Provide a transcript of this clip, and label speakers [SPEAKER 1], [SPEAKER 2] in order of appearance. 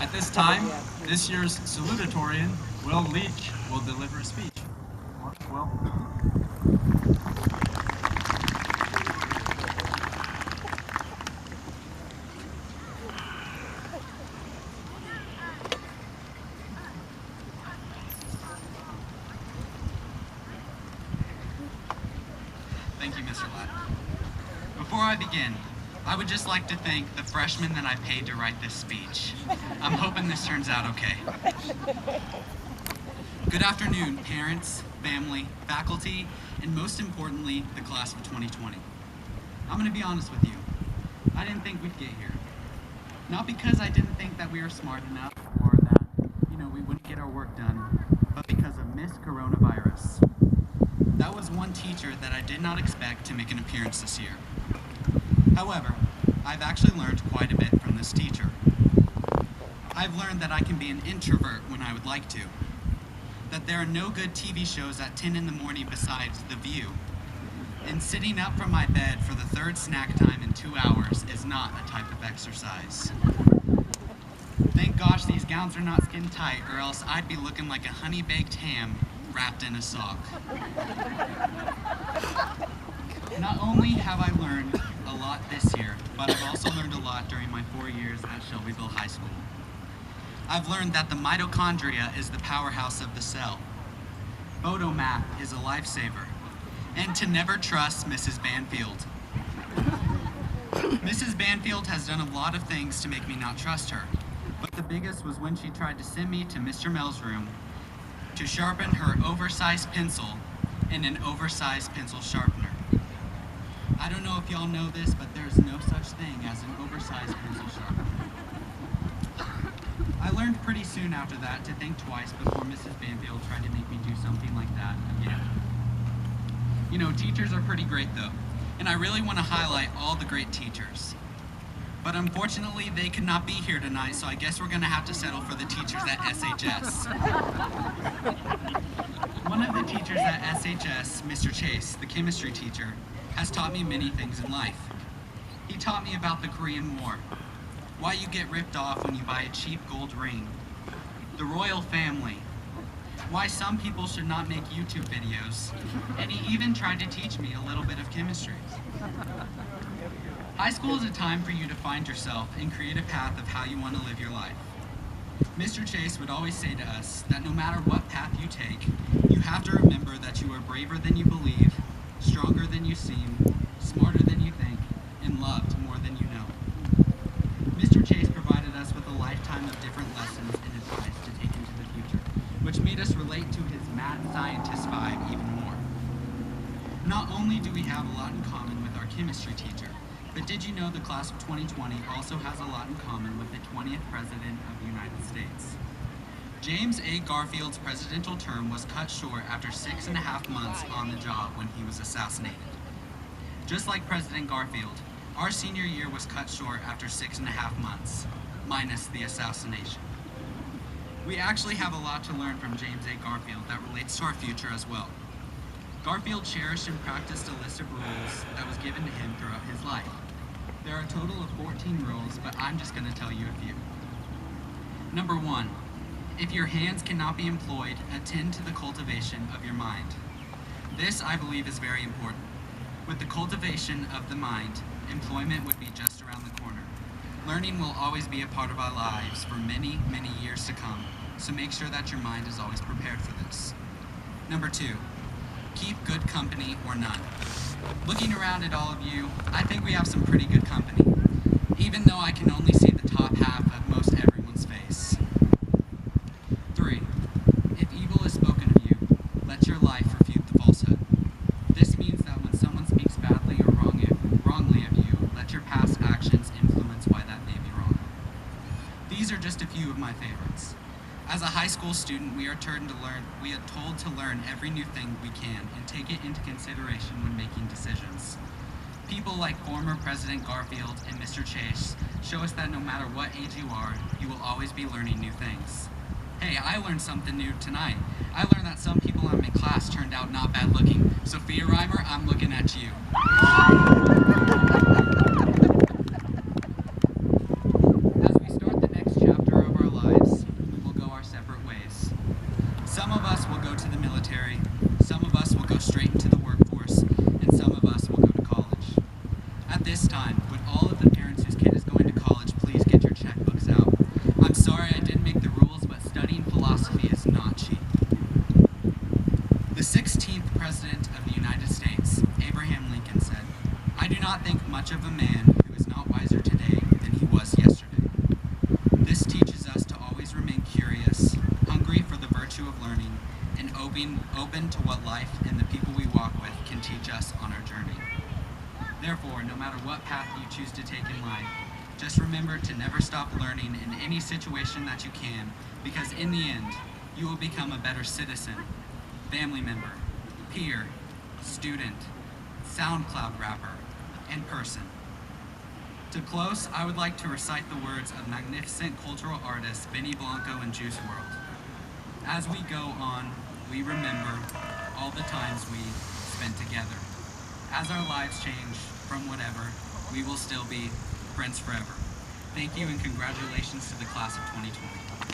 [SPEAKER 1] At this time, this year's Salutorian, Will Leach, will deliver a speech. Will.
[SPEAKER 2] Thank you, Mr. Ladd. Before I begin, I would just like to thank the freshmen that I paid to write this speech. I'm hoping this turns out okay. Good afternoon, parents, family, faculty, and most importantly, the class of 2020. I'm going to be honest with you. I didn't think we'd get here. Not because I didn't think that we were smart enough or that, we wouldn't get our work done, but because of Miss Coronavirus. That was one teacher that I did not expect to make an appearance this year. However, I've actually learned quite a bit from this teacher. I've learned that I can be an introvert when I would like to, that there are no good TV shows at 10 in the morning besides The View, and sitting up from my bed for the third snack time in 2 hours is not a type of exercise. Thank gosh these gowns are not skin tight, or else I'd be looking like a honey-baked ham wrapped in a sock. Not only have I learned a lot this year, but I've also learned a lot during my 4 years at Shelbyville High School. I've learned that the mitochondria is the powerhouse of the cell. Photomath is a lifesaver. And to never trust Mrs. Banfield. Mrs. Banfield has done a lot of things to make me not trust her, but the biggest was when she tried to send me to Mr. Mel's room to sharpen her oversized pencil in an oversized pencil sharpener. I don't know if y'all know this, but there's no such thing as an oversized pencil sharpener. I learned pretty soon after that to think twice before Mrs. Banfield tried to make me do something like that again. Teachers are pretty great though, and I really want to highlight all the great teachers. But unfortunately, they could not be here tonight, so I guess we're going to have to settle for the teachers at SHS. One of the teachers at SHS, Mr. Chase, the chemistry teacher, has taught me many things in life. He taught me about the Korean War, why you get ripped off when you buy a cheap gold ring, the royal family, why some people should not make YouTube videos, and he even tried to teach me a little bit of chemistry. High school is a time for you to find yourself and create a path of how you want to live your life. Mr. Chase would always say to us that no matter what path you take, you have to remember that you are braver than you believe, stronger than you seem, smarter than you think, and loved more than you know. Mr. Chase provided us with a lifetime of different lessons and advice to take into the future, which made us relate to his mad scientist vibe even more. Not only do we have a lot in common with our chemistry teacher, but did you know the class of 2020 also has a lot in common with the 20th President of the United States? James A. Garfield's presidential term was cut short after 6.5 months on the job when he was assassinated. Just like President Garfield, our senior year was cut short after 6.5 months, minus the assassination. We actually have a lot to learn from James A. Garfield that relates to our future as well. Garfield cherished and practiced a list of rules that was given to him throughout his life. There are a total of 14 rules, but I'm just going to tell you a few. Number 1, if your hands cannot be employed, attend to the cultivation of your mind. This, I believe, is very important. With the cultivation of the mind, employment would be just around the corner. Learning will always be a part of our lives for many, many years to come, so make sure that your mind is always prepared for this. Number 2, keep good company or none. Looking around at all of you, I think we have some pretty good company, even though I can only see the top half of most everyone's face. 3, if evil is spoken of you, let your life refute the falsehood. This means that when someone speaks badly or wrongly of you, let your past actions influence why that may be wrong. These are just a few of my favorites. As a high school student, we are told to learn every new thing we can and take it into consideration when making decisions. People like former President Garfield and Mr. Chase show us that no matter what age you are, you will always be learning new things. Hey, I learned something new tonight. I learned that some people in my class turned out not bad looking. Sophia Reimer, I'm looking at you. As we start the next chapter of our open to what life and the people we walk with can teach us on our journey. Therefore, no matter what path you choose to take in life, just remember to never stop learning in any situation that you can, because in the end, you will become a better citizen, family member, peer, student, SoundCloud rapper, and person. To close, I would like to recite the words of magnificent cultural artists Benny Blanco and Juice WRLD. As we go on, we remember all the times we spent together. As our lives change from whatever, we will still be friends forever. Thank you and congratulations to the class of 2020.